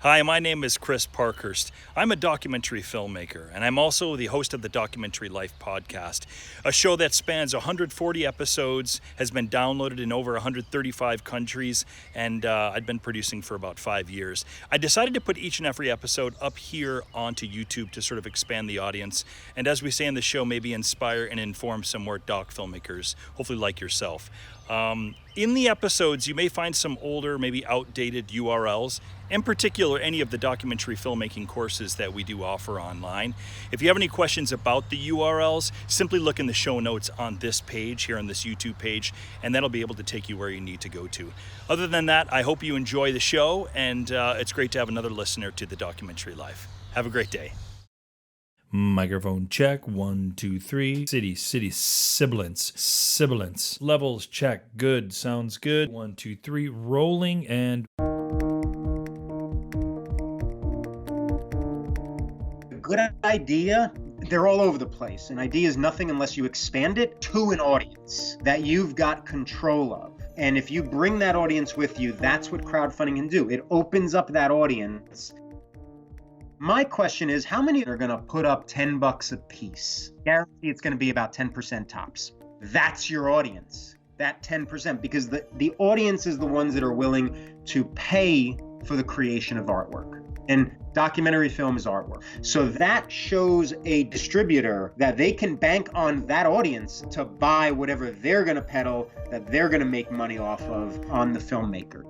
Hi, my name is Chris Parkhurst. I'm a documentary filmmaker, and I'm also the host of the Documentary Life podcast, a show that spans 140 episodes, has been downloaded in over 135 countries, and I've been producing for about 5 years. I decided to put each and every episode up here onto YouTube to sort of expand the audience, and as we say in the show, maybe inspire and inform some more doc filmmakers, hopefully like yourself. In the episodes, you may find some older, maybe outdated URLs, in particular any of the documentary filmmaking courses that we do offer online. If you have any questions about the URLs, simply look in the show notes on this page, here on this YouTube page, and that'll be able to take you where you need to go to. Other than that, I hope you enjoy the show, and it's great to have another listener to the Documentary Life. Have a great day. Microphone check, 1, 2, 3. City, sibilance. Levels check, good, sounds good. 1, 2, 3, rolling and... A good idea, they're all over the place. An idea is nothing unless you expand it to an audience that you've got control of. And if you bring that audience with you, that's what crowdfunding can do. It opens up that audience. My question is, how many are going to put up $10 a piece? Guarantee it's going to be about 10% tops. That's your audience, that 10%, because the audience is the ones that are willing to pay for the creation of artwork. And documentary film is artwork. So that shows a distributor that they can bank on that audience to buy whatever they're going to peddle, that they're going to make money off of on the filmmaker.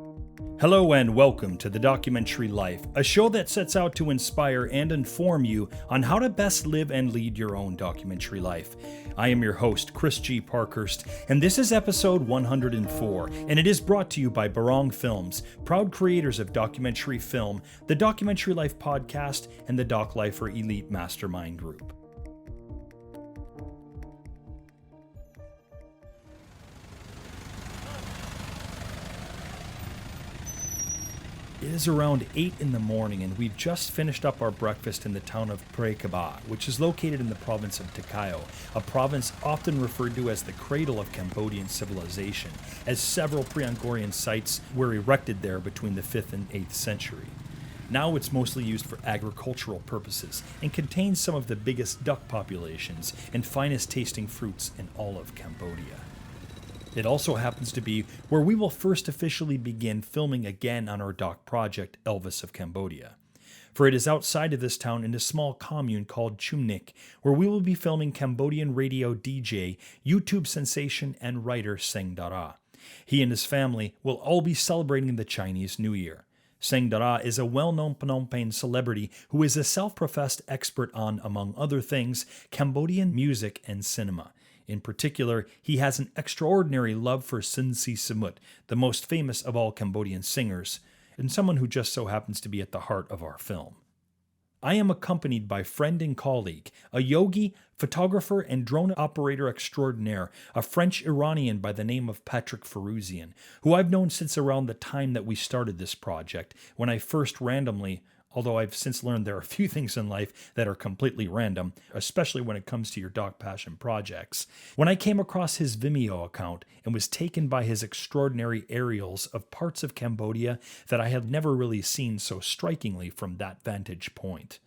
Hello and welcome to The Documentary Life, a show that sets out to inspire and inform you on how to best live and lead your own documentary life. I am your host, Chris G. Parkhurst, and this is episode 104, and it is brought to you by Barong Films, proud creators of documentary film, the Documentary Life podcast, and the Doc Lifer Elite Mastermind Group. It is around 8 in the morning and we've just finished up our breakfast in the town of Prekaba, which is located in the province of Takeo, a province often referred to as the cradle of Cambodian civilization, as several pre-Angkorian sites were erected there between the 5th and 8th century. Now it's mostly used for agricultural purposes and contains some of the biggest duck populations and finest tasting fruits in all of Cambodia. It also happens to be where we will first officially begin filming again on our doc project, Elvis of Cambodia. For it is outside of this town in a small commune called Chumnik, where we will be filming Cambodian radio DJ, YouTube sensation, and writer Seng Dara. He and his family will all be celebrating the Chinese New Year. Seng Dara is a well-known Phnom Penh celebrity who is a self-professed expert on, among other things, Cambodian music and cinema. In particular, he has an extraordinary love for Sin Si Samut, the most famous of all Cambodian singers, and someone who just so happens to be at the heart of our film. I am accompanied by friend and colleague, a yogi, photographer, and drone operator extraordinaire, a French-Iranian by the name of Patrick Feruzian, who I've known since around the time that we started this project, when I first randomly, although I've since learned there are a few things in life that are completely random, especially when it comes to your doc passion projects. When I came across his Vimeo account and was taken by his extraordinary aerials of parts of Cambodia that I had never really seen so strikingly from that vantage point.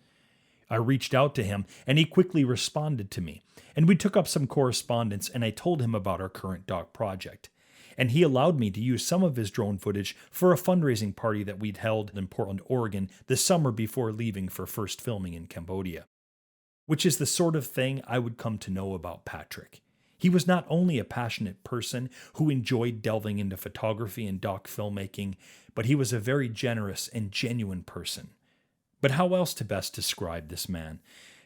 I reached out to him and he quickly responded to me, and we took up some correspondence and I told him about our current doc project. And he allowed me to use some of his drone footage for a fundraising party that we'd held in Portland, Oregon, the summer before leaving for first filming in Cambodia. Which is the sort of thing I would come to know about Patrick. He was not only a passionate person who enjoyed delving into photography and doc filmmaking, but he was a very generous and genuine person. But how else to best describe this man?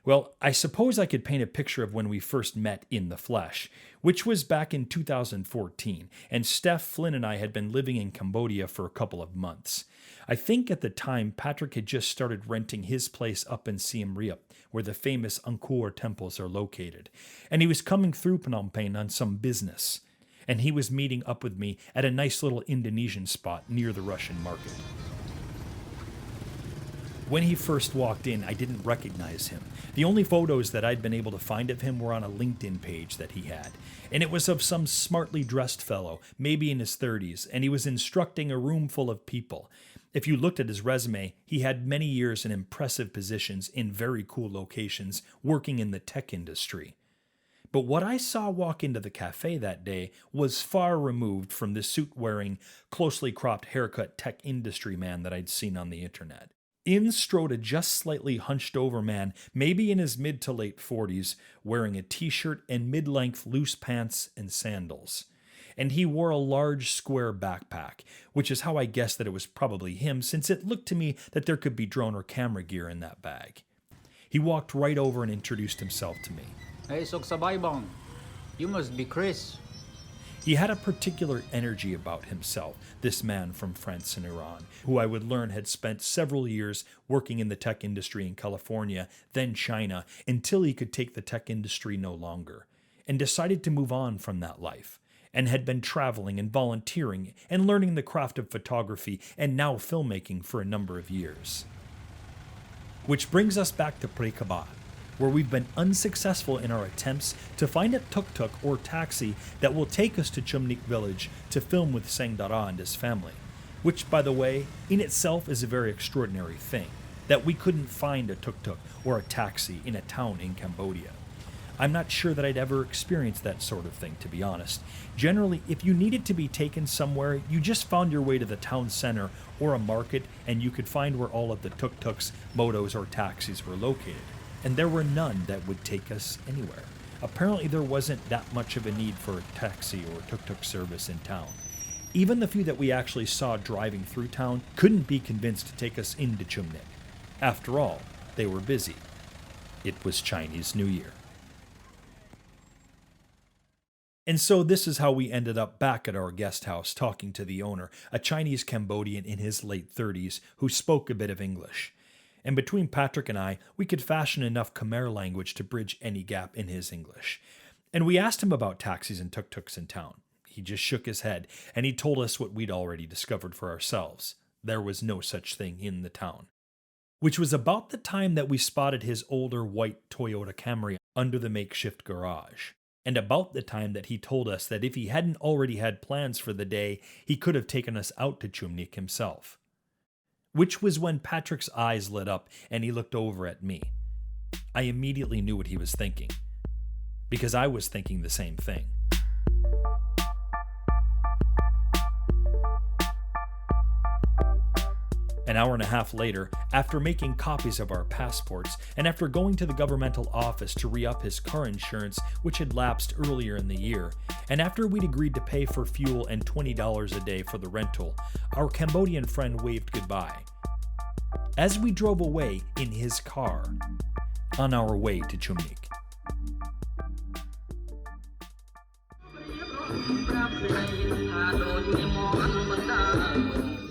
Well, I suppose I could paint a picture of when we first met in the flesh, which was back in 2014, and Steph, Flynn, and I had been living in Cambodia for a couple of months. I think at the time, Patrick had just started renting his place up in Siem Reap, where the famous Angkor temples are located, and he was coming through Phnom Penh on some business, and he was meeting up with me at a nice little Indonesian spot near the Russian market. When he first walked in, I didn't recognize him. The only photos that I'd been able to find of him were on a LinkedIn page that he had, and it was of some smartly dressed fellow, maybe in his 30s, and he was instructing a room full of people. If you looked at his resume, he had many years in impressive positions in very cool locations working in the tech industry. But what I saw walk into the cafe that day was far removed from the suit-wearing, closely cropped haircut tech industry man that I'd seen on the internet. In strode a just slightly hunched over man, maybe in his mid to late 40s, wearing a t-shirt and mid-length loose pants and sandals. And he wore a large square backpack, which is how I guessed that it was probably him, since it looked to me that there could be drone or camera gear in that bag. He walked right over and introduced himself to me. Hey, Soksabaybang, you must be Chris. He had a particular energy about himself, this man from France and Iran, who I would learn had spent several years working in the tech industry in California, then China, until he could take the tech industry no longer, and decided to move on from that life, and had been traveling and volunteering and learning the craft of photography and now filmmaking for a number of years. Which brings us back to Prekaba, where we've been unsuccessful in our attempts to find a tuk-tuk or taxi that will take us to Chumnik village to film with Sang Dara and his family, which, by the way, in itself is a very extraordinary thing, that we couldn't find a tuk-tuk or a taxi in a town in Cambodia. I'm not sure that I'd ever experienced that sort of thing, to be honest. Generally, if you needed to be taken somewhere, you just found your way to the town center or a market, and you could find where all of the tuk-tuks, motos, or taxis were located. And there were none that would take us anywhere. Apparently there wasn't that much of a need for a taxi or tuk-tuk service in town. Even the few that we actually saw driving through town couldn't be convinced to take us into Chumnik. After all, they were busy. It was Chinese New Year. And so this is how we ended up back at our guest house talking to the owner, a Chinese Cambodian in his late 30s who spoke a bit of English. And between Patrick and I, we could fashion enough Khmer language to bridge any gap in his English. And we asked him about taxis and tuk-tuks in town. He just shook his head, and he told us what we'd already discovered for ourselves. There was no such thing in the town. Which was about the time that we spotted his older white Toyota Camry under the makeshift garage. And about the time that he told us that if he hadn't already had plans for the day, he could have taken us out to Chumnik himself. Which was when Patrick's eyes lit up and he looked over at me. I immediately knew what he was thinking, because I was thinking the same thing. An hour and a half later, after making copies of our passports, and after going to the governmental office to re-up his car insurance, which had lapsed earlier in the year, and after we'd agreed to pay for fuel and $20 a day for the rental, our Cambodian friend waved goodbye. As we drove away in his car, on our way to Chumnik.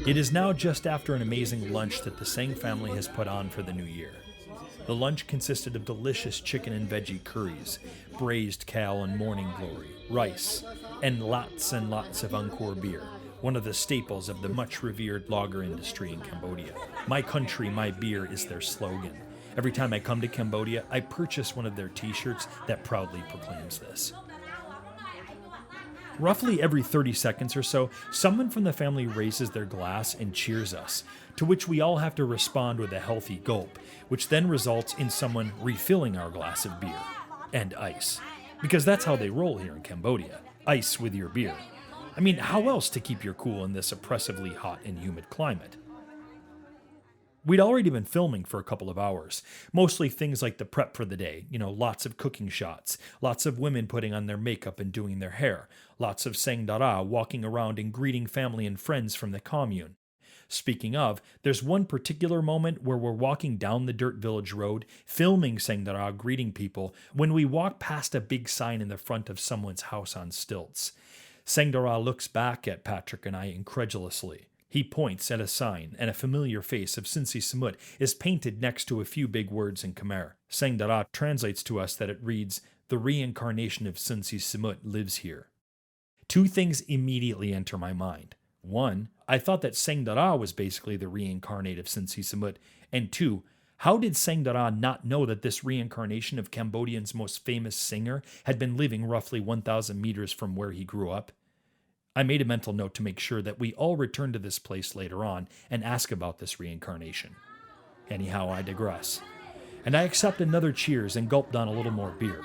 It is now just after an amazing lunch that the Sang family has put on for the new year. The lunch consisted of delicious chicken and veggie curries, braised kale and morning glory, rice, and lots of Angkor beer, one of the staples of the much revered lager industry in Cambodia. My country, my beer is their slogan. Every time I come to Cambodia, I purchase one of their t-shirts that proudly proclaims this. Roughly every 30 seconds or so, someone from the family raises their glass and cheers us, to which we all have to respond with a healthy gulp, which then results in someone refilling our glass of beer and ice. Because that's how they roll here in Cambodia. Ice with your beer. I mean, how else to keep your cool in this oppressively hot and humid climate? We'd already been filming for a couple of hours, mostly things like the prep for the day, lots of cooking shots, lots of women putting on their makeup and doing their hair, lots of Sang Dara walking around and greeting family and friends from the commune. Speaking of, there's one particular moment where we're walking down the dirt village road, filming Sang Dara greeting people, when we walk past a big sign in the front of someone's house on stilts. Sang Dara looks back at Patrick and I incredulously. He points at a sign, and a familiar face of Sinsi Samut is painted next to a few big words in Khmer. Sang Dara translates to us that it reads, "The reincarnation of Sinsi Samut lives here." Two things immediately enter my mind. One, I thought that Sang Dara was basically the reincarnate of Sinsi Samut, and two, how did Sang Dara not know that this reincarnation of Cambodian's most famous singer had been living roughly 1,000 meters from where he grew up? I made a mental note to make sure that we all return to this place later on and ask about this reincarnation. Anyhow, I digress. And I accept another cheers and gulp down a little more beer.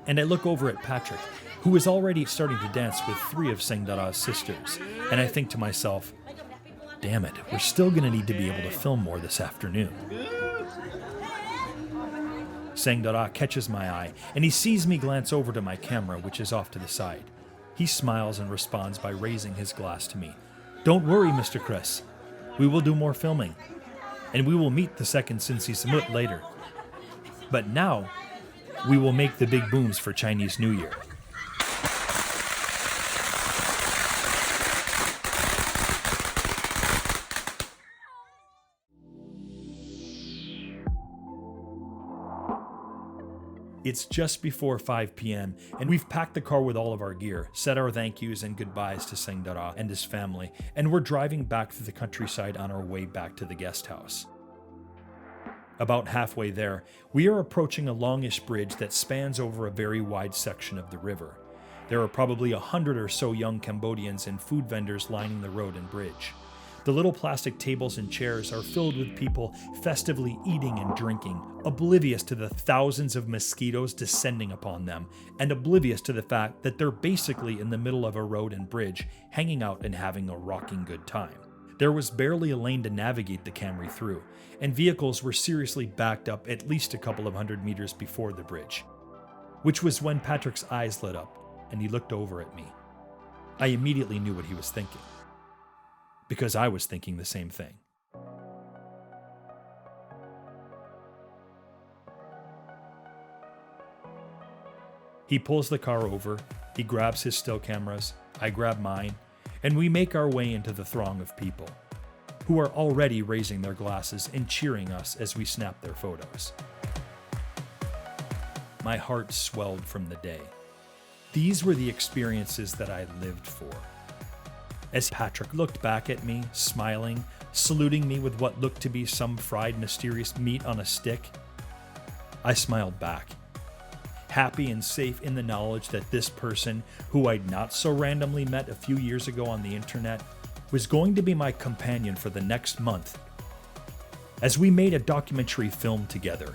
And I look over at Patrick, who is already starting to dance with 3 of Sengdara's sisters, and I think to myself, damn it, we're still going to need to be able to film more this afternoon. Sengdara catches my eye, and he sees me glance over to my camera, which is off to the side. He smiles and responds by raising his glass to me. Don't worry, Mr. Chris. We will do more filming, and we will meet the second Sinsi Samut later. But now, we will make the big booms for Chinese New Year. It's just before 5 p.m., and we've packed the car with all of our gear, said our thank yous and goodbyes to Sengdara and his family, and we're driving back through the countryside on our way back to the guest house. About halfway there, we are approaching a longish bridge that spans over a very wide section of the river. There are probably 100 or so young Cambodians and food vendors lining the road and bridge. The little plastic tables and chairs are filled with people festively eating and drinking, oblivious to the thousands of mosquitoes descending upon them, and oblivious to the fact that they're basically in the middle of a road and bridge, hanging out and having a rocking good time. There was barely a lane to navigate the Camry through, and vehicles were seriously backed up at least a couple of 100 meters before the bridge. Which was when Patrick's eyes lit up, and he looked over at me. I immediately knew what he was thinking, because I was thinking the same thing. He pulls the car over, he grabs his still cameras, I grab mine, and we make our way into the throng of people, who are already raising their glasses and cheering us as we snap their photos. My heart swelled from the day. These were the experiences that I lived for. As Patrick looked back at me, smiling, saluting me with what looked to be some fried mysterious meat on a stick, I smiled back, happy and safe in the knowledge that this person, who I'd not so randomly met a few years ago on the internet, was going to be my companion for the next month, as we made a documentary film together.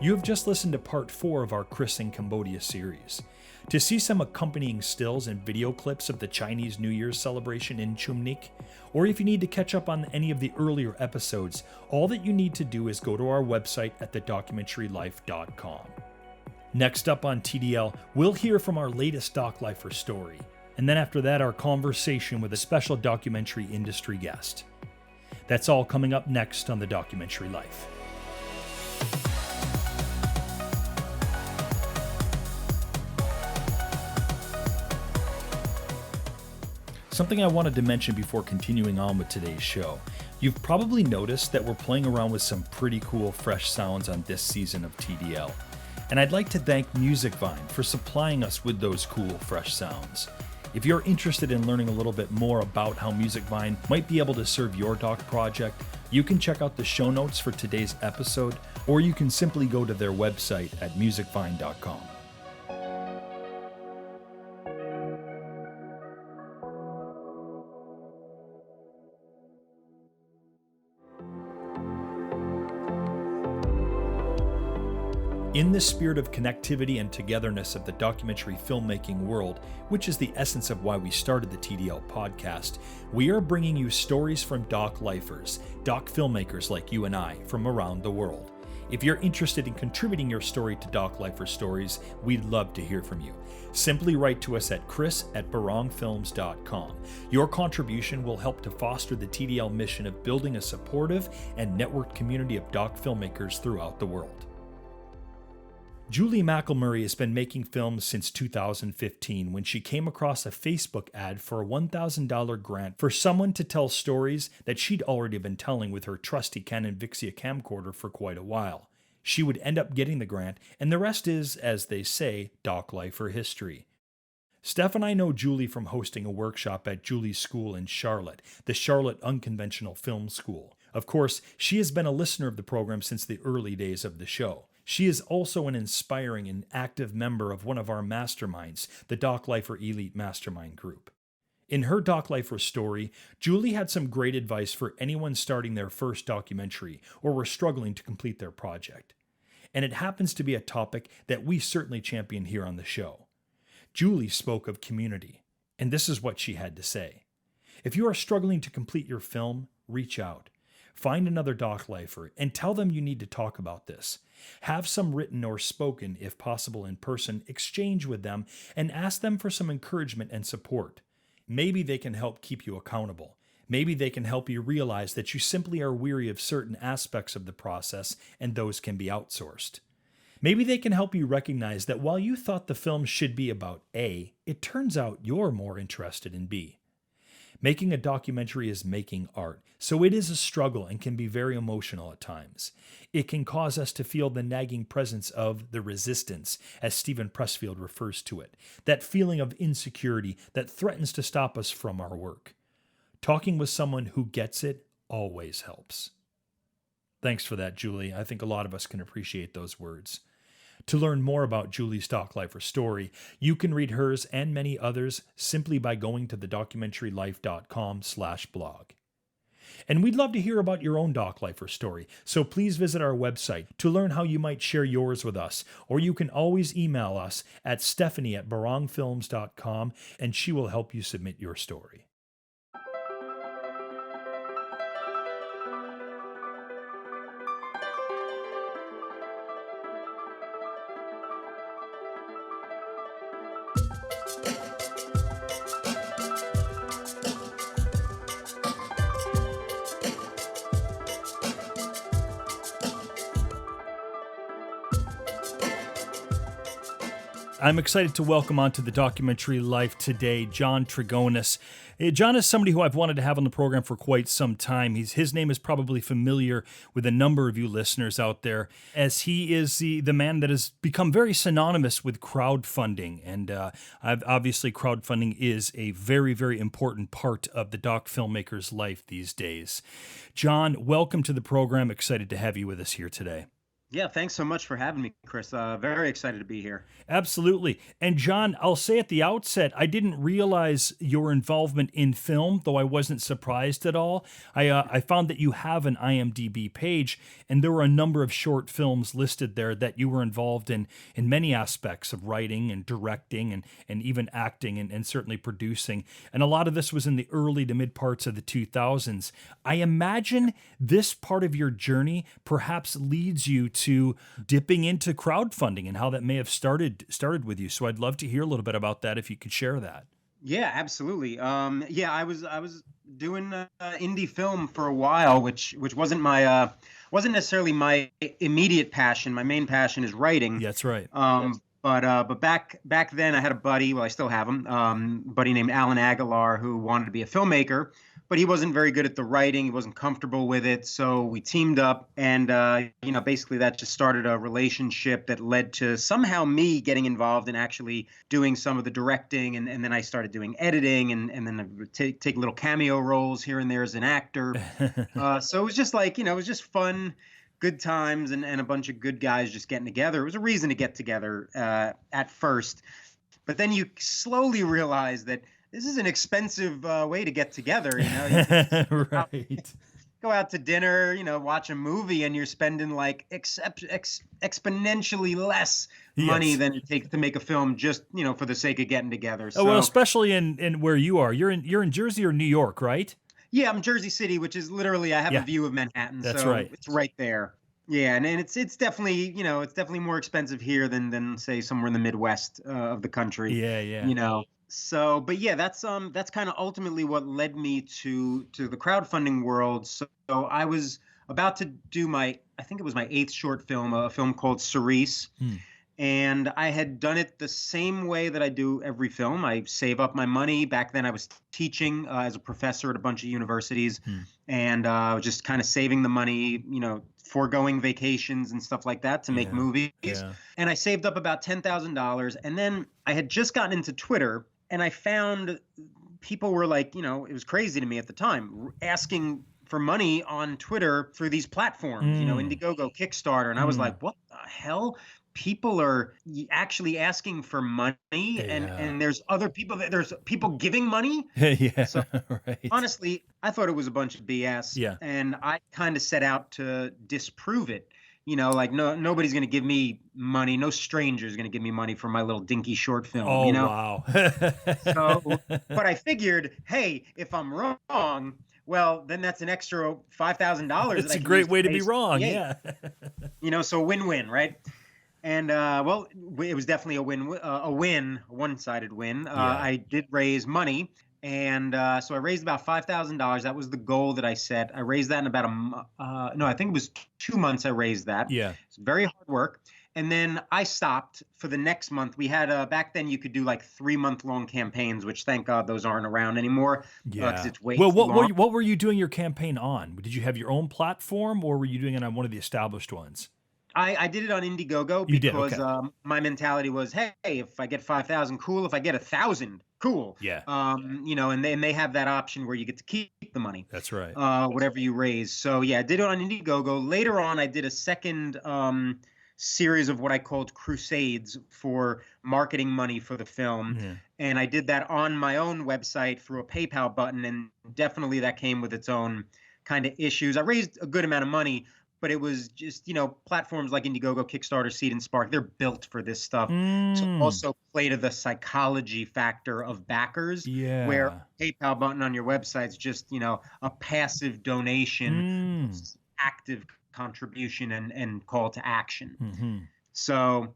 You have just listened to part 4 of our Chris in Cambodia series. To see some accompanying stills and video clips of the Chinese New Year's celebration in Chumnik, or if you need to catch up on any of the earlier episodes, all that you need to do is go to our website at thedocumentarylife.com. Next up on TDL, we'll hear from our latest Doc Lifer story, and then after that our conversation with a special documentary industry guest. That's all coming up next on The Documentary Life. Something I wanted to mention before continuing on with today's show. You've probably noticed that we're playing around with some pretty cool fresh sounds on this season of TDL. And I'd like to thank Musicvine for supplying us with those cool fresh sounds. If you're interested in learning a little bit more about how Musicvine might be able to serve your doc project, you can check out the show notes for today's episode, or you can simply go to their website at musicvine.com. In the spirit of connectivity and togetherness of the documentary filmmaking world, which is the essence of why we started the TDL podcast, we are bringing you stories from doc lifers, doc filmmakers like you and I from around the world. If you're interested in contributing your story to Doc Lifer Stories, we'd love to hear from you. Simply write to us at chris@barongfilms.com. Your contribution will help to foster the TDL mission of building a supportive and networked community of doc filmmakers throughout the world. Julie McElmurray has been making films since 2015 when she came across a Facebook ad for a $1,000 grant for someone to tell stories that she'd already been telling with her trusty Canon Vixia camcorder for quite a while. She would end up getting the grant, and the rest is, as they say, Doc Lifer history. Steph and I know Julie from hosting a workshop at Julie's school in Charlotte, the Charlotte Unconventional Film School. Of course, she has been a listener of the program since the early days of the show. She is also an inspiring and active member of one of our masterminds, the Doc Lifer Elite Mastermind Group. In her Doc Lifer story, Julie had some great advice for anyone starting their first documentary or were struggling to complete their project. And it happens to be a topic that we certainly champion here on the show. Julie spoke of community, and this is what she had to say. If you are struggling to complete your film, reach out. Find another Doc Lifer and tell them you need to talk about this. Have some written or spoken, if possible in person, exchange with them and ask them for some encouragement and support. Maybe they can help keep you accountable. Maybe they can help you realize that you simply are weary of certain aspects of the process and those can be outsourced. Maybe they can help you recognize that while you thought the film should be about A, it turns out you're more interested in B. Making a documentary is making art, so it is a struggle and can be very emotional at times. It can cause us to feel the nagging presence of the resistance, as Stephen Pressfield refers to it, that feeling of insecurity that threatens to stop us from our work. Talking with someone who gets it always helps. Thanks for that, Julie. I think a lot of us can appreciate those words. To learn more about Julie's Doc Lifer story, you can read hers and many others simply by going to thedocumentarylife.com/blog. And we'd love to hear about your own Doc Lifer story, so please visit our website to learn how you might share yours with us, or you can always email us at stephanie@barongfilms.com and she will help you submit your story. I'm excited to welcome onto the Documentary Life today, John Trigonis. John is somebody who I've wanted to have on the program for quite some time. His name is probably familiar with a number of you listeners out there, as he is the man that has become very synonymous with crowdfunding. And obviously crowdfunding is a very, very important part of the doc filmmaker's life these days. John, welcome to the program. Excited to have you with us here today. Yeah, thanks so much for having me, Chris. Very excited to be here. Absolutely. And John, I'll say at the outset, I didn't realize your involvement in film, though I wasn't surprised at all. I found that you have an IMDb page, and there were a number of short films listed there that you were involved in many aspects of writing and directing and even acting and certainly producing. And a lot of this was in the early to mid parts of the 2000s. I imagine this part of your journey perhaps leads you to dipping into crowdfunding and how that may have started with you. So I'd love to hear a little bit about that if you could share that. Yeah, absolutely. I was doing indie film for a while, which wasn't wasn't necessarily my immediate passion. My main passion is writing. That's right. But back then I had a buddy. Well, I still have him. Buddy named Alan Aguilar, who wanted to be a filmmaker, but he wasn't very good at the writing. He wasn't comfortable with it. So we teamed up, and basically that just started a relationship that led to somehow me getting involved in actually doing some of the directing, and then I started doing editing, and then I would take little cameo roles here and there as an actor. So it was just like, it was just fun, good times, and a bunch of good guys just getting together. It was a reason to get together at first, but then you slowly realize that this is an expensive way to get together. You Right. Go out to dinner, watch a movie, and you're spending like exponentially less money than it takes to make a film, just for the sake of getting together. So, well, especially in where you are. You're in Jersey or New York, right? Yeah, I'm Jersey City, which is literally I have a view of Manhattan. That's so right. It's right there. Yeah, and it's definitely it's definitely more expensive here than say somewhere in the Midwest of the country. Yeah. So, but yeah, that's kind of ultimately what led me to the crowdfunding world. So I was about to do I think it was my 8th short film, a film called Cerise. And I had done it the same way that I do every film. I save up my money. Back then I was teaching as a professor at a bunch of universities, and just kind of saving the money, foregoing vacations and stuff like that to make movies. Yeah. And I saved up about $10,000. And then I had just gotten into Twitter, and I found people were like, it was crazy to me at the time, asking for money on Twitter through these platforms, Indiegogo, Kickstarter. And I was like, what the hell? People are actually asking for money, and there's other people there's people giving money. Yeah, So right. honestly, I thought it was a bunch of BS. Yeah. And I kind of set out to disprove it. Like nobody's going to give me money. No stranger's going to give me money for my little dinky short film. Oh, wow. So, but I figured, hey, if I'm wrong, well, then that's an extra $5,000. It's a great way to be wrong. Yeah. So win-win, right? And well, it was definitely a one-sided win. I did raise money. And so I raised about $5,000. That was the goal that I set. I raised that in about I think it was 2 months I raised that. Yeah. It's very hard work. And then I stopped for the next month. We had back then you could do like 3-month-long campaigns, which thank God those aren't around anymore. Yeah. Because it's way well, too long. what were you doing your campaign on? Did you have your own platform, or were you doing it on one of the established ones? I did it on Indiegogo because my mentality was, hey, if I get 5,000, cool. If I get 1,000, cool. Yeah. And they have that option where you get to keep the money. That's right. Whatever you raise. So yeah, I did it on Indiegogo. Later on, I did a second series of what I called crusades for marketing money for the film. Yeah. And I did that on my own website through a PayPal button. And definitely that came with its own kind of issues. I raised a good amount of money, but it was just, platforms like Indiegogo, Kickstarter, Seed, and Spark, they're built for this stuff. So also play to the psychology factor of backers, where PayPal button on your website's just, a passive donation, active contribution and call to action. Mm-hmm. So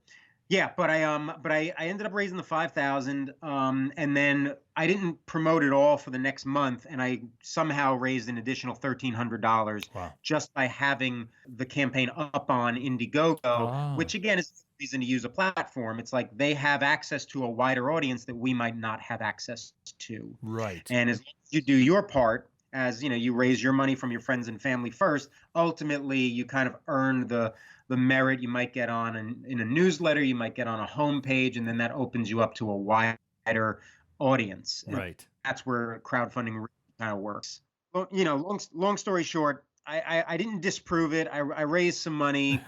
yeah, but I ended up raising the 5,000, and then I didn't promote it all for the next month, and I somehow raised an additional $1,300 just by having the campaign up on Indiegogo, which again is the reason to use a platform. It's like they have access to a wider audience that we might not have access to. Right. And as long as you do your part, as you raise your money from your friends and family first, ultimately you kind of earn the merit you might get on in a newsletter, you might get on a homepage, and then that opens you up to a wider audience. And right. That's where crowdfunding really kind of works. Well, long story short, I didn't disprove it. I raised some money,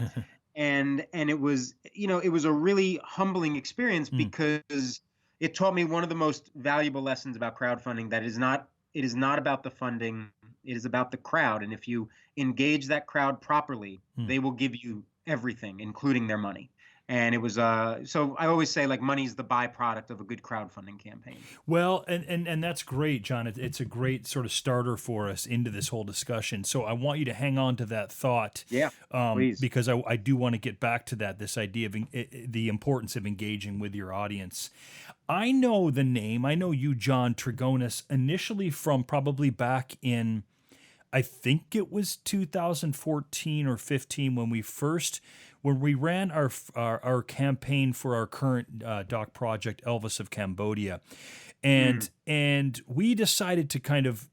and it was it was a really humbling experience because it taught me one of the most valuable lessons about crowdfunding, that it is not about the funding. It is about the crowd. And if you engage that crowd properly, they will give you everything, including their money. And it was so I always say, like, money is the byproduct of a good crowdfunding campaign. Well, and that's great, John. It's a great sort of starter for us into this whole discussion. So I want you to hang on to that thought, please, because I do want to get back to that. This idea of the importance of engaging with your audience. I know the name. I know you, John Trigonis, initially from probably back in, I think it was 2014 or 15 when we ran our campaign for our current doc project, Elvis of Cambodia, and we decided to kind of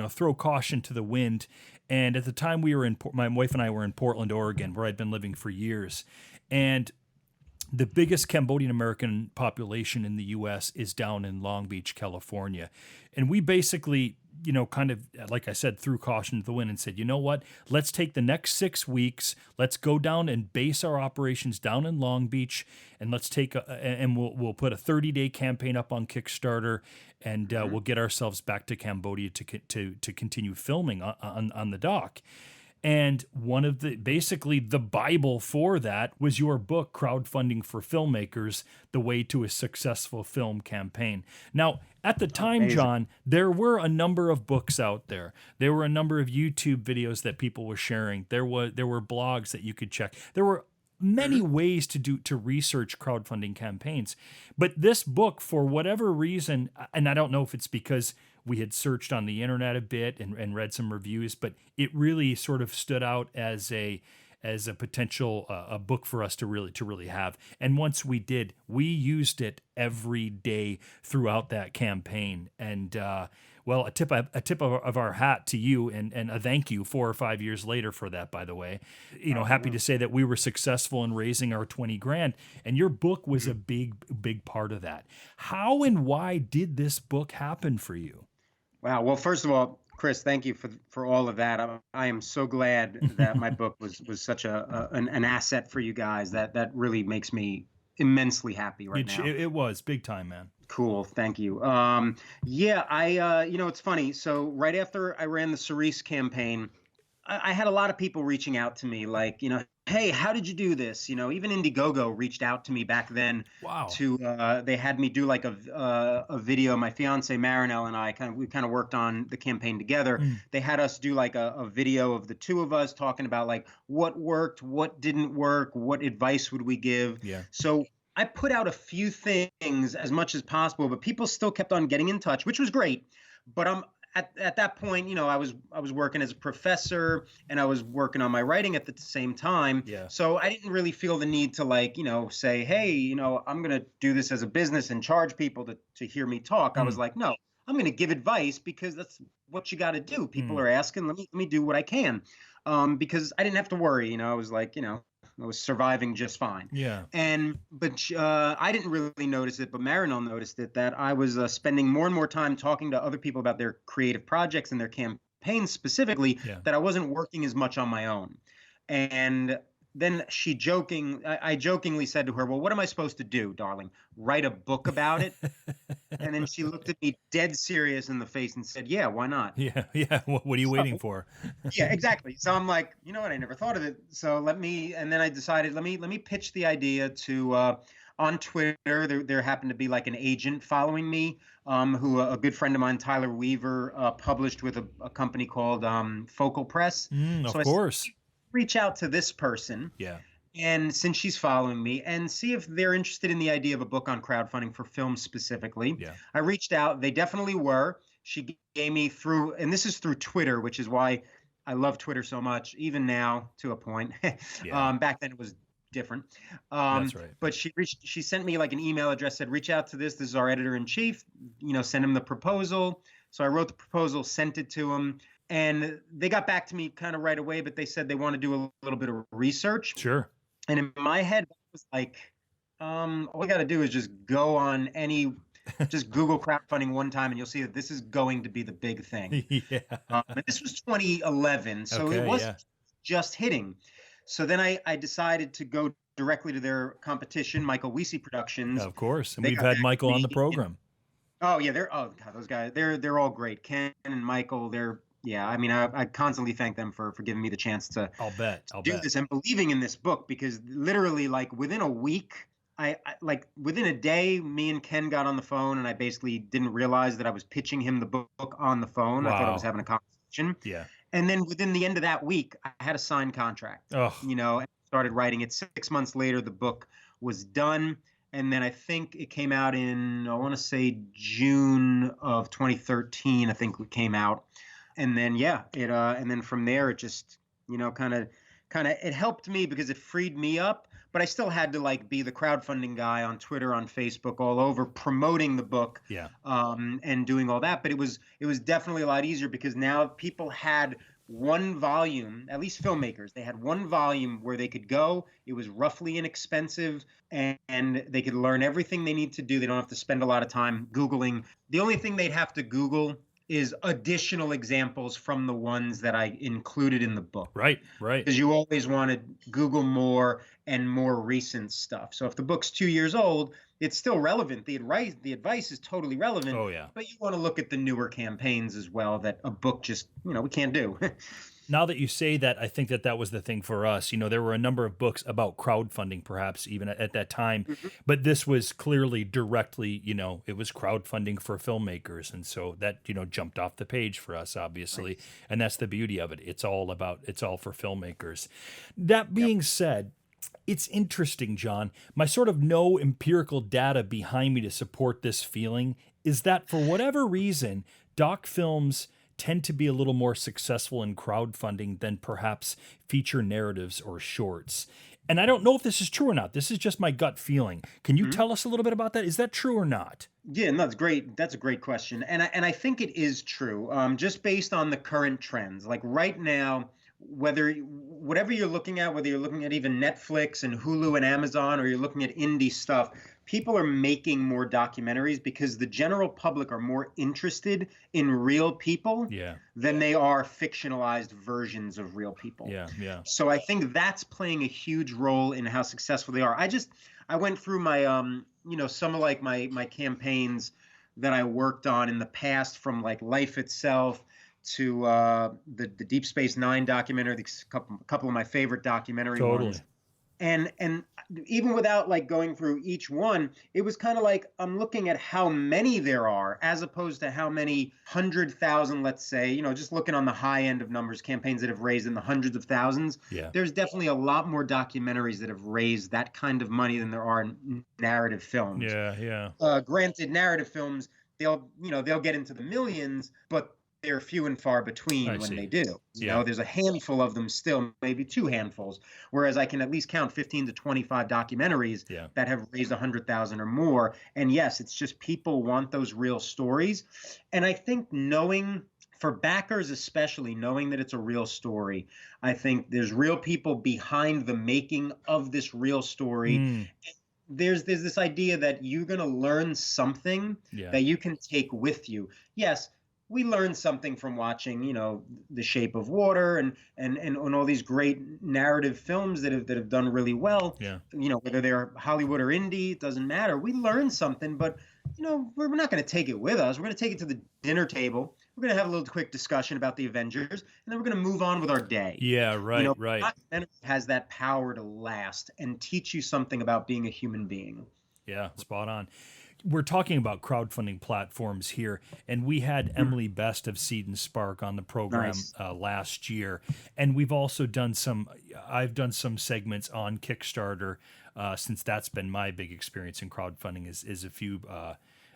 throw caution to the wind. And at the time we were my wife and I were in Portland, Oregon, where I'd been living for years, and the biggest Cambodian American population in the U.S. is down in Long Beach, California, and we basically, kind of, like I said, threw caution to the wind and said, you know what, let's take the next 6 weeks, let's go down and base our operations down in Long Beach, and let's take and we'll put a 30-day campaign up on Kickstarter, and we'll get ourselves back to Cambodia to continue filming on the doc. And one of basically the Bible for that was your book, Crowdfunding for Filmmakers, The Way to a Successful Film Campaign. Now, at the time, John, there were a number of books out there. There were a number of YouTube videos that people were sharing. There were blogs that you could check. There were many ways to research crowdfunding campaigns. But this book, for whatever reason, and I don't know if it's because we had searched on the internet a bit and read some reviews, but it really sort of stood out as a potential a book for us to really have. And once we did, we used it every day throughout that campaign. And well, a tip of our hat to you, and a thank you 4 or 5 years later for that, by the way. Happy to say that we were successful in raising our $20,000, and your book was a big part of that. How and why did this book happen for you? Wow. Well, first of all, Chris, thank you for all of that. I am so glad that my book was such an asset for you guys. That really makes me immensely happy right now. It was big time, man. Cool, thank you. Yeah, it's funny. So right after I ran the Cerise campaign, I had a lot of people reaching out to me, like, hey, how did you do this? Even Indiegogo reached out to me back then. Wow. They had me do like a video. My fiance Marinelle and I we kind of worked on the campaign together. They had us do like a video of the two of us talking about like what worked, what didn't work, what advice would we give. Yeah. So I put out a few things as much as possible, but people still kept on getting in touch, which was great. But at that point, I was working as a professor and I was working on my writing at the same time. Yeah. So I didn't really feel the need to like, say, hey, I'm going to do this as a business and charge people to hear me talk. I was like, no, I'm going to give advice because that's what you got to do. People are asking, let me do what I can. Because I didn't have to worry, I was like, I was surviving just fine. Yeah. But I didn't really notice it, but Marinelle noticed it, that I was spending more and more time talking to other people about their creative projects and their campaigns specifically, that I wasn't working as much on my own. And then I jokingly said to her, well, what am I supposed to do, darling? Write a book about it? And then she looked at me dead serious in the face and said, yeah, why not? Yeah. What are you waiting for? Yeah, exactly. So I'm like, you know what? I never thought of it. So and then I decided, let me pitch the idea to, on Twitter. There happened to be like an agent following me, who a good friend of mine, Tyler Weaver, published with a company called Focal Press. Of course. Reach out to this person. Yeah. And since she's following me, and see if they're interested in the idea of a book on crowdfunding for film specifically. Yeah. I reached out. They definitely were. She gave me and this is through Twitter, which is why I love Twitter so much, even now to a point. Back then it was different. That's right. But she sent me like an email address, said, reach out to this. This is our editor in chief, send him the proposal. So I wrote the proposal, sent it to him. And they got back to me kind of right away, but they said they want to do a little bit of research. Sure. And in my head, it was like, all we got to do is just go on just Google crowdfunding one time, and you'll see that this is going to be the big thing. Yeah. And this was 2011, so it wasn't just hitting. So then I decided to go directly to their competition, Michael Weesey Productions. Of course, and we've had Michael on the program. Oh yeah, those guys, they're all great. Ken and Michael, I mean, I constantly thank them for giving me the chance to do this and believing in this book, because literally like within a week, within a day, me and Ken got on the phone and I basically didn't realize that I was pitching him the book on the phone. Wow. I thought I was having a conversation. Yeah. And then within the end of that week, I had a signed contract, and started writing it. 6 months later, the book was done. And then I think it came out in, I want to say June of 2013, I think it came out. And then, and then from there, it just, kind of, it helped me because it freed me up, but I still had to like be the crowdfunding guy on Twitter, on Facebook, all over promoting the book, and doing all that. But it was definitely a lot easier because now people had one volume, at least filmmakers, they had one volume where they could go. It was roughly inexpensive and they could learn everything they need to do. They don't have to spend a lot of time Googling. The only thing they'd have to Google is additional examples from the ones that I included in the book. Right. Because you always want to Google more and more recent stuff. So if the book's 2 years old, it's still relevant. The advice is totally relevant. Oh, yeah. But you want to look at the newer campaigns as well that a book just, we can't do. Now that you say that, I think that was the thing for us. There were a number of books about crowdfunding, perhaps even at that time, but this was clearly directly, it was crowdfunding for filmmakers. And so that, jumped off the page for us, obviously. Right. And that's the beauty of it. It's all for filmmakers. That being said, it's interesting, John. My sort of no empirical data behind me to support this feeling is that for whatever reason, doc films tend to be a little more successful in crowdfunding than perhaps feature narratives or shorts. And I don't know if this is true or not. This is just my gut feeling. Can you tell us a little bit about that? Is that true or not? Yeah, no, that's great. That's a great question. And I think it is true, just based on the current trends. Like right now, whatever you're looking at, whether you're looking at even Netflix and Hulu and Amazon, or you're looking at indie stuff, people are making more documentaries because the general public are more interested in real people Yeah. than they are fictionalized versions of real people. Yeah. Yeah. So I think that's playing a huge role in how successful they are. I went through my some of like my campaigns that I worked on in the past, from like Life Itself to the Deep Space Nine documentary, a couple of my favorite documentary Totally. ones. And even without like going through each one, it was kind of like I'm looking at how many there are as opposed to how many 100,000, let's say, just looking on the high end of numbers, campaigns that have raised in the hundreds of thousands. Yeah. There's definitely a lot more documentaries that have raised that kind of money than there are narrative films. Yeah. Yeah. Granted, narrative films, they'll get into the millions, but they're few and far between when they do. There's a handful of them still, maybe two handfuls, whereas I can at least count 15 to 25 documentaries that have raised 100,000 or more. And yes, it's just people want those real stories. And I think for backers especially, knowing that it's a real story, I think there's real people behind the making of this real story. There's this idea that you're going to learn something that you can take with you. Yes, we learned something from watching, The Shape of Water and all these great narrative films that have done really well. Yeah. Whether they're Hollywood or indie, it doesn't matter. We learned something, but we're not going to take it with us. We're going to take it to the dinner table. We're going to have a little quick discussion about the Avengers, and then we're going to move on with our day. Yeah, right, right. Documentary has that power to last and teach you something about being a human being. Yeah, spot on. We're talking about crowdfunding platforms here, and we had Emily Best of Seed and Spark on the program last year, and we've also done I've done some segments on Kickstarter since that's been my big experience in crowdfunding is a few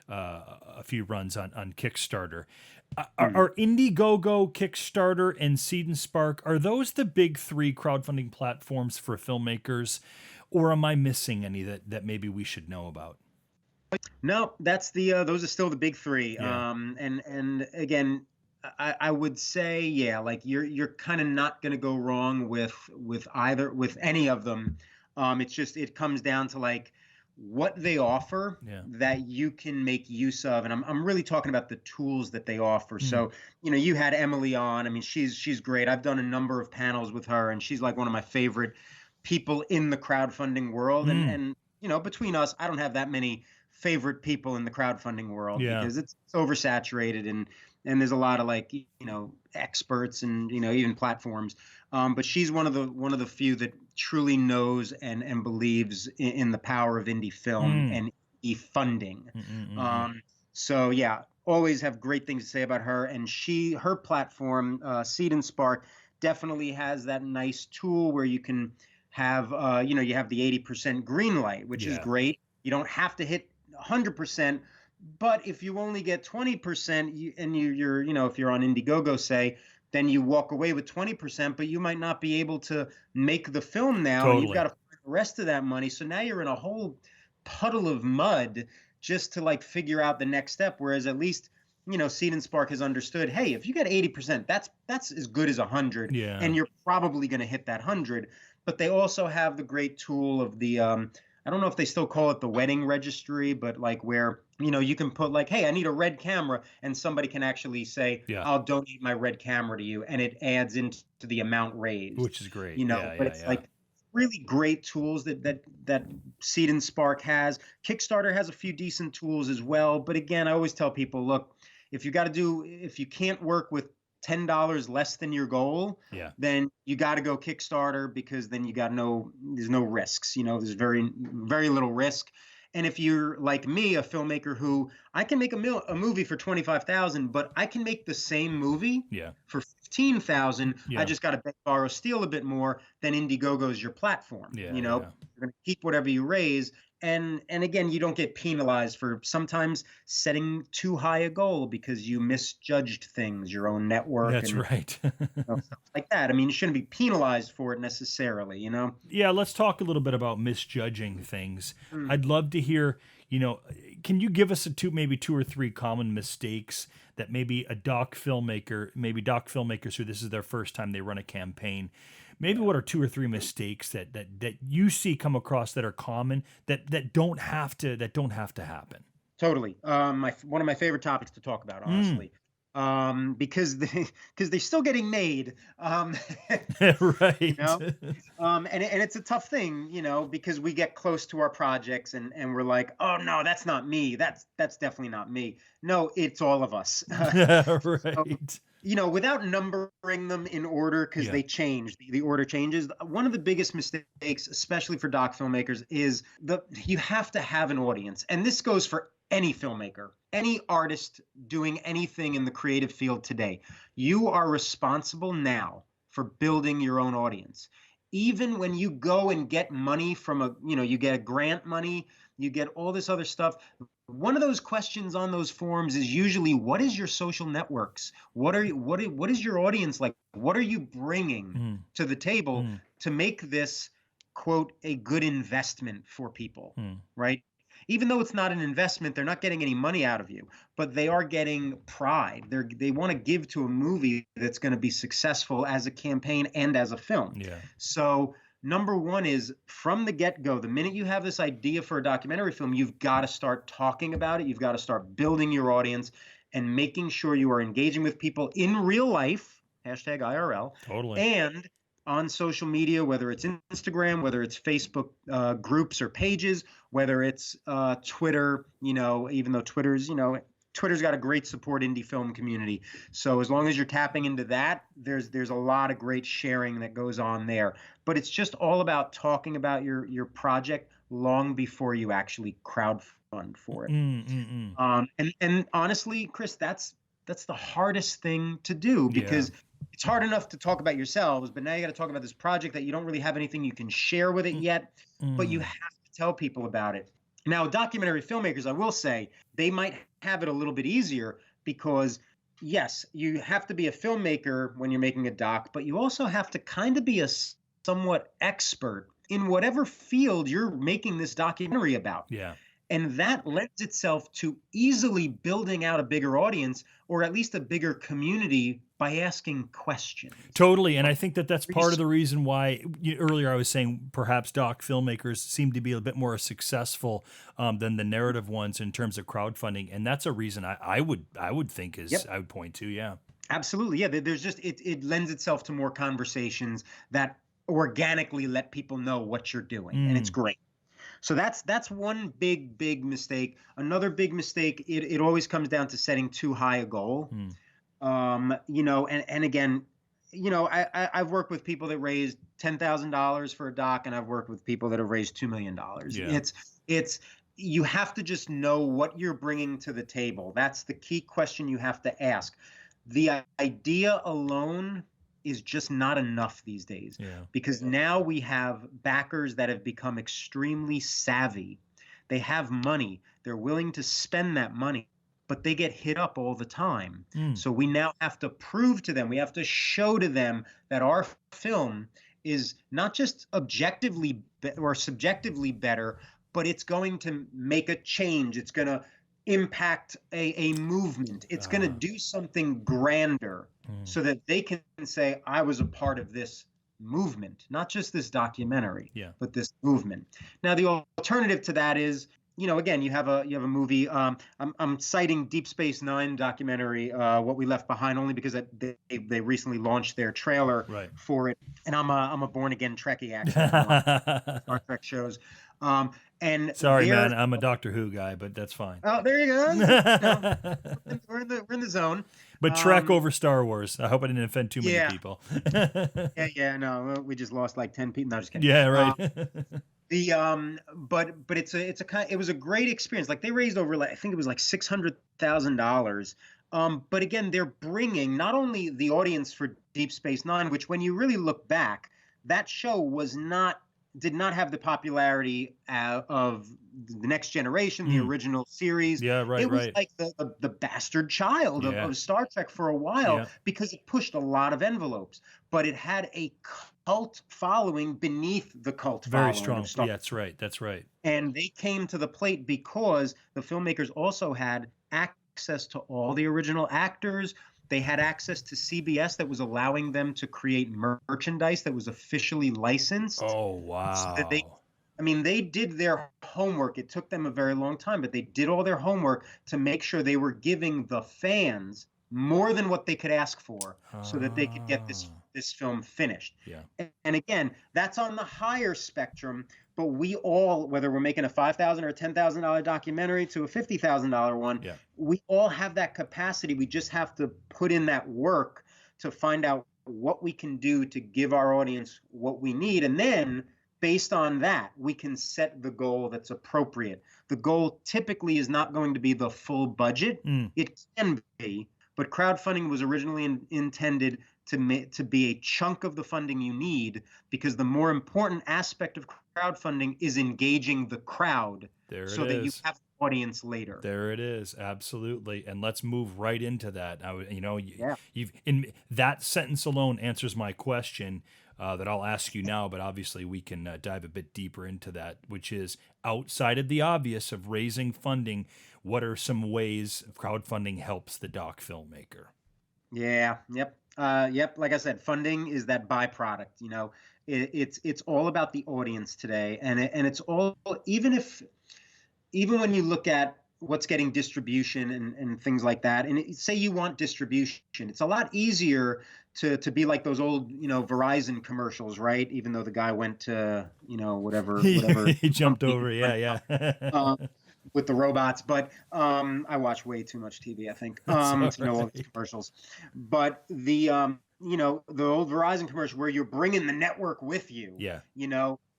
runs on Kickstarter. Are Indiegogo, Kickstarter, and Seed and Spark, are those the big three crowdfunding platforms for filmmakers, or am I missing any that maybe we should know about? No, that's those are still the big three. Yeah. And again, I would say, like you're kind of not going to go wrong with any of them. It comes down to like what they offer that you can make use of, and I'm really talking about the tools that they offer. So you had Emily on. I mean, she's great. I've done a number of panels with her, and she's like one of my favorite people in the crowdfunding world. And between us, I don't have that many favorite people in the crowdfunding world because it's oversaturated and there's a lot of like experts and even platforms, but she's one of the few that truly knows and believes in the power of indie film and indie funding. So always have great things to say about her, and her platform Seed and Spark definitely has that nice tool where you can have you have the 80% green light, which is great. You don't have to hit 100%, but if you only get 20% and you're if you're on Indiegogo, say, then you walk away with 20%, but you might not be able to make the film now. Totally. And you've got to find the rest of that money. So now you're in a whole puddle of mud just to like figure out the next step. Whereas at least, Seed and Spark has understood, hey, if you get 80%, that's as good as 100. Yeah. And you're probably going to hit that 100. But they also have the great tool of the, I don't know if they still call it the wedding registry, but like where, you can put like, hey, I need a red camera, and somebody can actually say, I'll donate my red camera to you, and it adds into the amount raised. Which is great. But it's like really great tools that Seed and Spark has. Kickstarter has a few decent tools as well. But again, I always tell people, look, if you can't work with $10 less than your goal, then you got to go Kickstarter, because then there's no risks. There's very, very little risk. And if you're like me, a filmmaker who I can make a movie for $25,000, but I can make the same movie for $15,000. I just got to borrow, steal a bit more. Then Indiegogo is your platform. You're going to keep whatever you raise. And again, you don't get penalized for sometimes setting too high a goal because you misjudged things, your own network. That's right. Stuff like that. I mean, you shouldn't be penalized for it necessarily, Yeah, let's talk a little bit about misjudging things. I'd love to hear, can you give us maybe two or three common mistakes that maybe doc filmmakers who this is their first time they run a campaign, maybe what are 2 or 3 mistakes that you see come across that are common that don't have to happen? Totally. One of my favorite topics to talk about, honestly, because they're still getting made. You Right. know, and it's a tough thing, because we get close to our projects and we're like, oh no, that's not me. That's definitely not me. No, it's all of us. So, Right. without numbering them in order, because Yeah. they change, the order changes. One of the biggest mistakes, especially for doc filmmakers, is you have to have an audience. And this goes for any filmmaker, any artist doing anything in the creative field today. You are responsible now for building your own audience. Even when you go and get money from you get a grant money, you get all this other stuff. One of those questions on those forums is usually, what is your social networks? What is your audience like? What are you bringing to the table to make this, quote, a good investment for people, right? Even though it's not an investment, they're not getting any money out of you, but they are getting pride. They want to give to a movie that's going to be successful as a campaign and as a film. Yeah. So number one is, from the get-go, the minute you have this idea for a documentary film, you've got to start talking about it. You've got to start building your audience and making sure you are engaging with people in real life, hashtag IRL, Totally. and on social media, whether it's Instagram, whether it's Facebook groups or pages, whether it's Twitter, even though Twitter's got a great support indie film community. So as long as you're tapping into that, there's a lot of great sharing that goes on there. But it's just all about talking about your project long before you actually crowdfund for it. And honestly, Chris, that's the hardest thing to do, because it's hard enough to talk about yourselves, but now you got to talk about this project that you don't really have anything you can share with it yet, but you have to tell people about it. Now, documentary filmmakers, I will say, they might have it a little bit easier because, yes, you have to be a filmmaker when you're making a doc, but you also have to kind of be a somewhat expert in whatever field you're making this documentary about. Yeah. And that lends itself to easily building out a bigger audience, or at least a bigger community, by asking questions. Totally. And I think that's part of the reason why earlier I was saying perhaps doc filmmakers seem to be a bit more successful than the narrative ones in terms of crowdfunding. And that's a reason I would think is I would point to. Yeah. Absolutely. Yeah. There's just, it lends itself to more conversations that organically let people know what you're doing. And it's great. So that's one big mistake. Another big mistake, it always comes down to setting too high a goal. And again, I've worked with people that raised $10,000 for a doc, and I've worked with people that have raised $2 million. Yeah. It's you have to just know what you're bringing to the table. That's the key question you have to ask. The idea alone is just not enough these days, because now we have backers that have become extremely savvy. They have money. They're willing to spend that money, but they get hit up all the time. So we now have to prove to them, we have to show to them that our film is not just objectively or subjectively better, but it's going to make a change. It's going to impact a movement. It's going to do something grander, so that they can say, I was a part of this movement, not just this documentary, but this movement. Now, the alternative to that is, again, you have a movie. I'm citing Deep Space Nine documentary, What We Left Behind, only because they recently launched their trailer for it, and I'm a born again Trekkie, actually. Star Trek shows. And sorry, man, I'm a Doctor Who guy, but that's fine. Oh, there you go. We're in the zone. But Trek over Star Wars. I hope I didn't offend too many people. No, we just lost like 10 people. No, just kidding. Yeah, right. But it was a great experience. Like, they raised over, I think it was like $600,000. But again, they're bringing not only the audience for Deep Space Nine, which, when you really look back, that show did not have the popularity of the Next Generation, the original series. Yeah, right. It was like the bastard child of Star Trek for a while, because it pushed a lot of envelopes, but it had a cult following beneath the cult Very following. strong. Yeah, that's right. And they came to the plate because the filmmakers also had access to all the original actors, They had access to CBS that was allowing them to create merchandise that was officially licensed. Oh, So that wow. they did their homework. It took them a very long time, but they did all their homework to make sure they were giving the fans more than what they could ask for so that they could get this film finished. Yeah. And again, that's on the higher spectrum, but we all, whether we're making a $5,000 or $10,000 documentary to a $50,000 one, we all have that capacity. We just have to put in that work to find out what we can do to give our audience what we need. And then based on that, we can set the goal that's appropriate. The goal typically is not going to be the full budget. It can be, but crowdfunding was originally intended to be a chunk of the funding you need, because the more important aspect of crowdfunding is engaging the crowd so that you have an audience later. There it is. Absolutely. And let's move right into that. You've in that sentence alone answers my question that I'll ask you now, but obviously we can dive a bit deeper into that, which is, outside of the obvious of raising funding, what are some ways crowdfunding helps the doc filmmaker? Yep. Like I said, funding is that byproduct. It's all about the audience today, and it's all, even when you look at what's getting distribution and things like that, and say you want distribution, it's a lot easier to be like those old Verizon commercials, right? Even though the guy went to whatever he jumped over, with the robots, but I watch way too much TV, I think, to know all these commercials. But the the old Verizon commercial where you're bringing the network with you,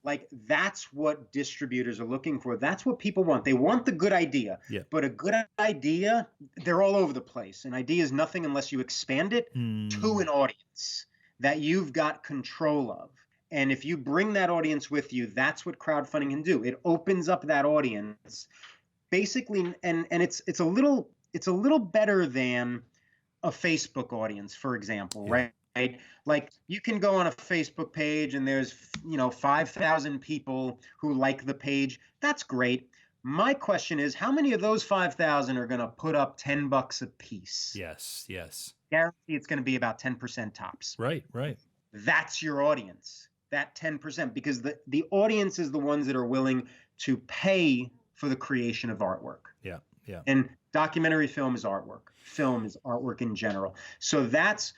like that's what distributors are looking for. That's what people want. They want the good idea, but a good idea, they're all over the place. An idea is nothing unless you expand it to an audience that you've got control of. And if you bring that audience with you, that's what crowdfunding can do. It opens up that audience, basically, and it's a little better than a Facebook audience, for example, right? Like you can go on a Facebook page and there's 5,000 people who like the page. That's great. My question is, how many of those 5,000 are going to put up $10 a piece? Yes. Guarantee it's going to be about 10% tops. Right. That's your audience. That 10%, because the audience is the ones that are willing to pay for the creation of artwork. Yeah. And documentary film is artwork. Film is artwork in general. So that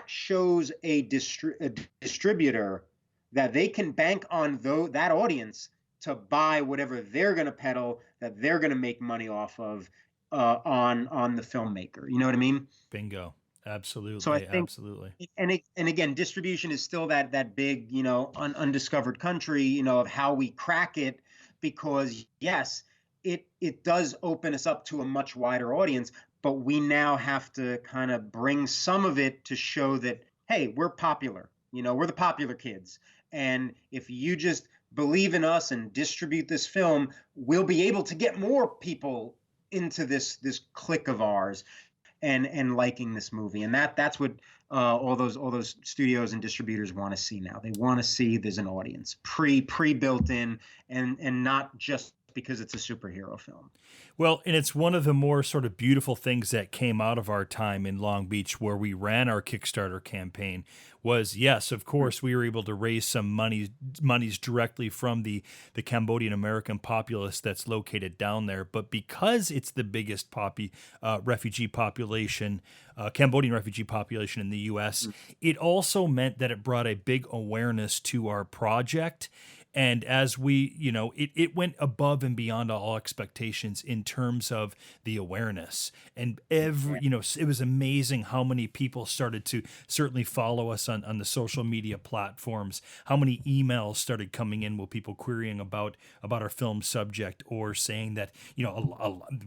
shows a distributor that they can bank on that audience to buy whatever they're going to peddle, that they're going to make money off of on the filmmaker. You know what I mean? Bingo. Absolutely. So I think, absolutely. And again, distribution is still that big, undiscovered country, of how we crack it, because yes, it does open us up to a much wider audience, but we now have to kind of bring some of it to show that, hey, we're popular, we're the popular kids. And if you just believe in us and distribute this film, we'll be able to get more people into this clique of ours and liking this movie. And that's what all those studios and distributors want to see now. They want to see there's an audience pre-built in, and not just because it's a superhero film. Well, and it's one of the more sort of beautiful things that came out of our time in Long Beach, where we ran our Kickstarter campaign, was, yes, of course, we were able to raise some monies directly from the Cambodian American populace that's located down there. But because it's the biggest refugee population, Cambodian refugee population in the U.S., it also meant that it brought a big awareness to our project. And as we, it went above and beyond all expectations in terms of the awareness. And it was amazing how many people started to certainly follow us on the social media platforms, how many emails started coming in with people querying about our film subject, or saying that,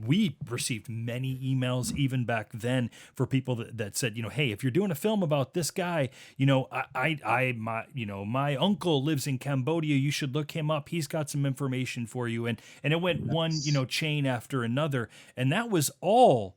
we received many emails even back then for people that said, hey, if you're doing a film about this guy, my uncle lives in Cambodia, you should look him up. He's got some information for you. And it went one, chain after another. And that was all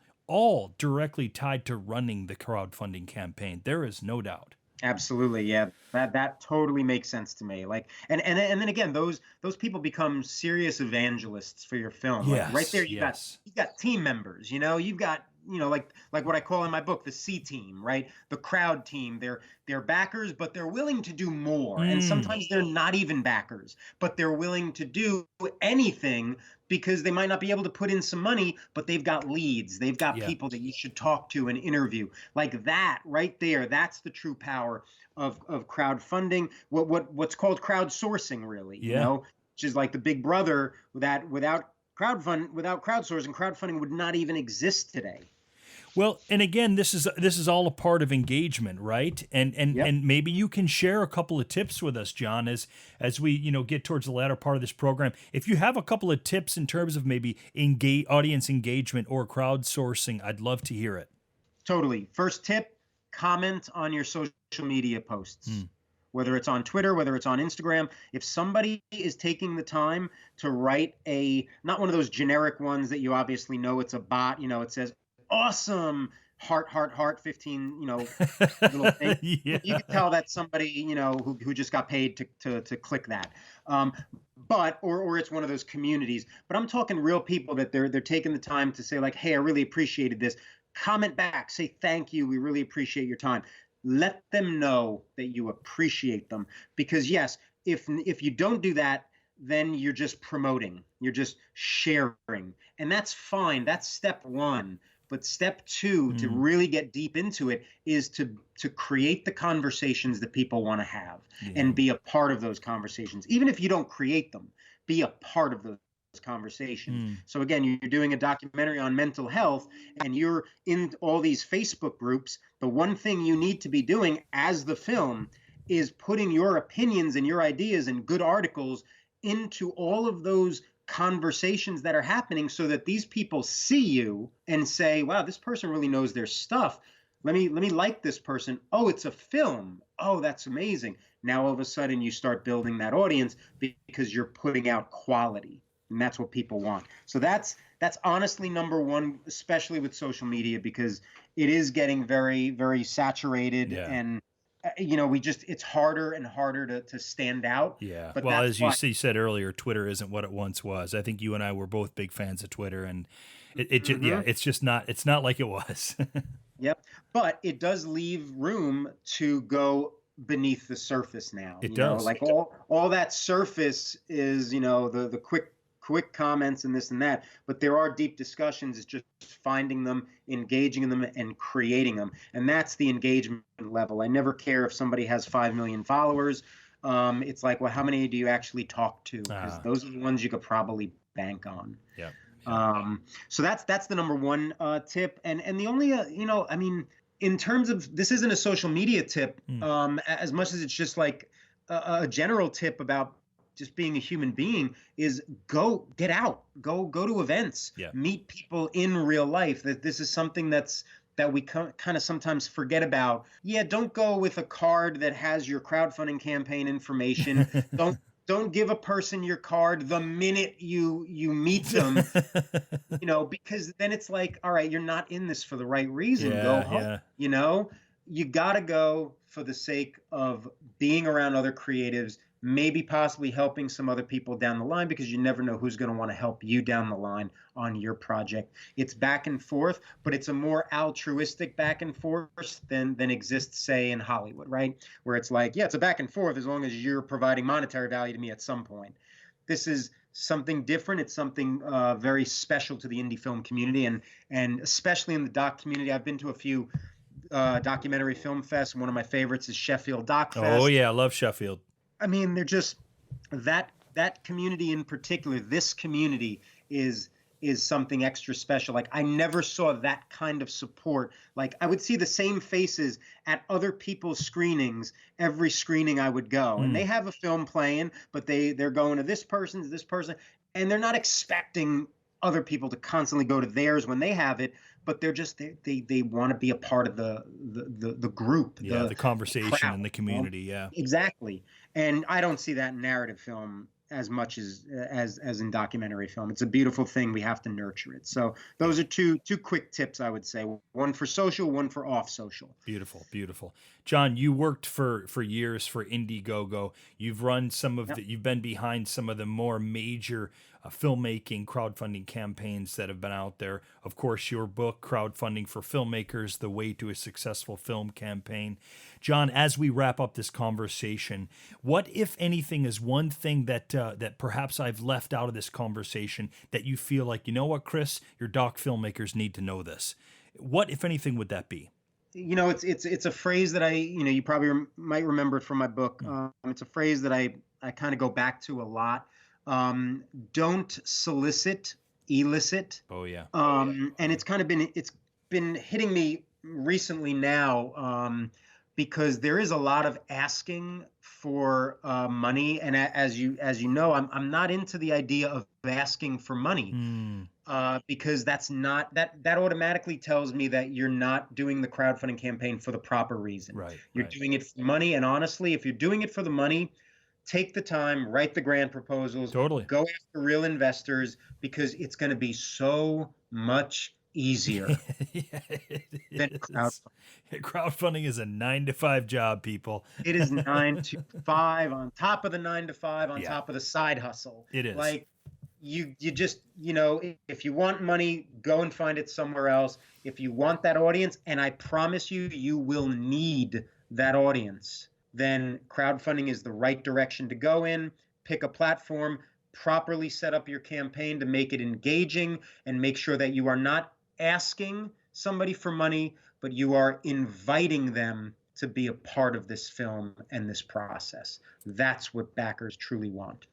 directly tied to running the crowdfunding campaign. There is no doubt. Absolutely. Yeah. That totally makes sense to me. Like, and then again, those people become serious evangelists for your film. Yes, like right there, you got team members, you've got like what I call in my book, the C team, right? The crowd team. They're backers, but they're willing to do more. And sometimes they're not even backers, but they're willing to do anything because they might not be able to put in some money, but they've got leads. They've got people that you should talk to and interview. Like that right there, that's the true power of crowdfunding. What's called crowdsourcing, really, which is like the big brother that without crowdsourcing, crowdfunding would not even exist today. Well, and again, this is all a part of engagement, right? And maybe you can share a couple of tips with us, John, as we get towards the latter part of this program. If you have a couple of tips in terms of maybe audience engagement or crowdsourcing, I'd love to hear it. Totally. First tip: comment on your social media posts. Whether it's on Twitter, whether it's on Instagram, if somebody is taking the time to write not one of those generic ones that you obviously know it's a bot, it says, awesome, heart, 15, little thing. You can tell that's somebody, who just got paid to click that. Or it's one of those communities. But I'm talking real people that they're taking the time to say like, hey, I really appreciated this. Comment back, say thank you. We really appreciate your time. Let them know that you appreciate them, because yes, if you don't do that, then you're just promoting, you're just sharing, and that's fine. That's step one. But step two, to really get deep into it, is to create the conversations that people want to have and be a part of those conversations. Even if you don't create them, be a part of those conversations. So again, you're doing a documentary on mental health and you're in all these Facebook groups. The one thing you need to be doing as the film is putting your opinions and your ideas and good articles into all of those conversations that are happening, so that these people see you and say, wow, this person really knows their stuff. Let me like this person. Oh, it's a film. Oh, that's amazing. Now all of a sudden you start building that audience because you're putting out quality. And that's what people want. So that's honestly number one, especially with social media, because it is getting very, very saturated. And it's harder and harder to stand out. Yeah. But well, as you said earlier, Twitter isn't what it once was. I think you and I were both big fans of Twitter, and it's not like it was. Yep. But it does leave room to go beneath the surface now. It does. Like all that surface is, the quick comments and this and that, but there are deep discussions. It's just finding them, engaging in them, and creating them. And that's the engagement level. I never care if somebody has 5 million followers. It's like, well, how many do you actually talk to? Because those are the ones you could probably bank on. Yeah. So that's the number one tip. And the only, in terms of, this isn't a social media tip, as much as it's just like a general tip about just being a human being, is get out, go to events, meet people in real life. That this is something that we kind of sometimes forget about. Yeah, don't go with a card that has your crowdfunding campaign information. Don't give a person your card the minute you meet them, because then it's like, all right, you're not in this for the right reason. Go home. You got to go for the sake of being around other creatives, maybe possibly helping some other people down the line, because you never know who's going to want to help you down the line on your project. It's back and forth, but it's a more altruistic back and forth than exists, say, in Hollywood, right? Where it's like, yeah, it's a back and forth as long as you're providing monetary value to me at some point. This is something different. It's something very special to the indie film community, and especially in the doc community. I've been to a few documentary film fests. One of my favorites is Sheffield Doc Fest. Oh yeah, I love Sheffield. I mean, they're just that community in particular. This community is something extra special. Like, I never saw that kind of support. Like, I would see the same faces at other people's screenings every screening I would go, and they have a film playing, but they're going to this person, and they're not expecting other people to constantly go to theirs when they have it, but they're just they want to be a part of the group, the conversation, crowd, and the community. Yeah, exactly. And I don't see that in narrative film as much as in documentary film. It's a beautiful thing. We have to nurture it. So those are two quick tips, I would say. One for social, one for off social. Beautiful, beautiful. John, you worked for years for Indiegogo. You've run some of you've been behind some of the more major filmmaking crowdfunding campaigns that have been out there. Of course, your book, Crowdfunding for Filmmakers, The Way to a Successful Film Campaign. John, as we wrap up this conversation, what, if anything, is one thing that perhaps I've left out of this conversation that you feel like, you know what, Chris, your doc filmmakers need to know this? What, if anything, would that be? It's a phrase that you probably might remember it from my book. It's a phrase that I kind of go back to a lot. Don't solicit, elicit. Oh yeah. And it's been hitting me recently now, because there is a lot of asking for money, and as you know, I'm not into the idea of asking for money. Because that automatically tells me that you're not doing the crowdfunding campaign for the proper reason. Right. You're doing it for money. And honestly, if you're doing it for the money, take the time, write the grant proposals, Totally. Go after real investors, because it's going to be so much easier than crowdfunding. Crowdfunding is a 9-to-5 job, people. It is 9 to 5 on top of the 9 to 5 on top of the side hustle. It is. Like, you just, if you want money, go and find it somewhere else. If you want that audience, and I promise you, you will need that audience, then crowdfunding is the right direction to go in. Pick a platform, properly set up your campaign to make it engaging, and make sure that you are not asking somebody for money, but you are inviting them to be a part of this film and this process. That's what backers truly want.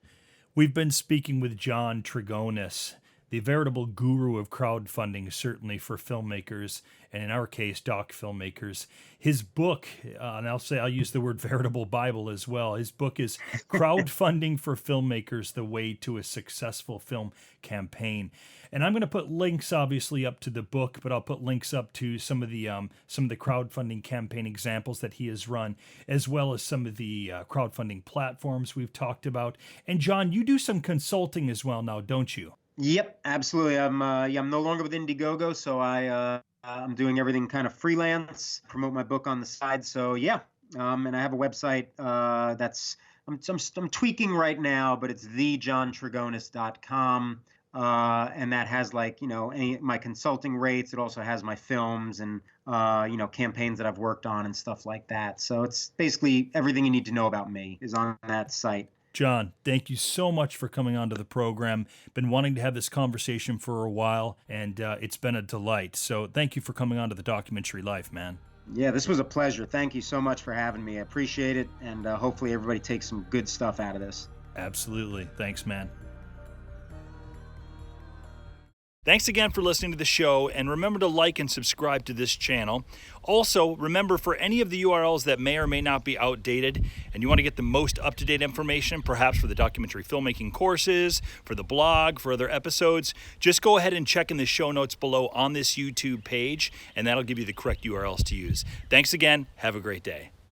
We've been speaking with John Trigonis, the veritable guru of crowdfunding, certainly for filmmakers, and in our case, doc filmmakers. His book, and I'll use the word veritable Bible as well. His book is Crowdfunding for Filmmakers, The Way to a Successful Film Campaign. And I'm going to put links, obviously, up to the book, but I'll put links up to some of the crowdfunding campaign examples that he has run, as well as some of the crowdfunding platforms we've talked about. And John, you do some consulting as well now, don't you? Yep, absolutely. I'm no longer with Indiegogo, so I'm doing everything kind of freelance, promote my book on the side. So yeah, and I have a website I'm tweaking right now, but it's thejohntrigonis.com. And that has my consulting rates. It also has my films and campaigns that I've worked on and stuff like that. So it's basically everything you need to know about me is on that site. John, thank you so much for coming onto the program. Been wanting to have this conversation for a while, and it's been a delight. So thank you for coming onto the Documentary Life, man. Yeah, this was a pleasure. Thank you so much for having me. I appreciate it, and hopefully everybody takes some good stuff out of this. Absolutely. Thanks, man. Thanks again for listening to the show, and remember to like and subscribe to this channel. Also, remember, for any of the URLs that may or may not be outdated, and you want to get the most up-to-date information, perhaps for the documentary filmmaking courses, for the blog, for other episodes, just go ahead and check in the show notes below on this YouTube page, and that'll give you the correct URLs to use. Thanks again. Have a great day.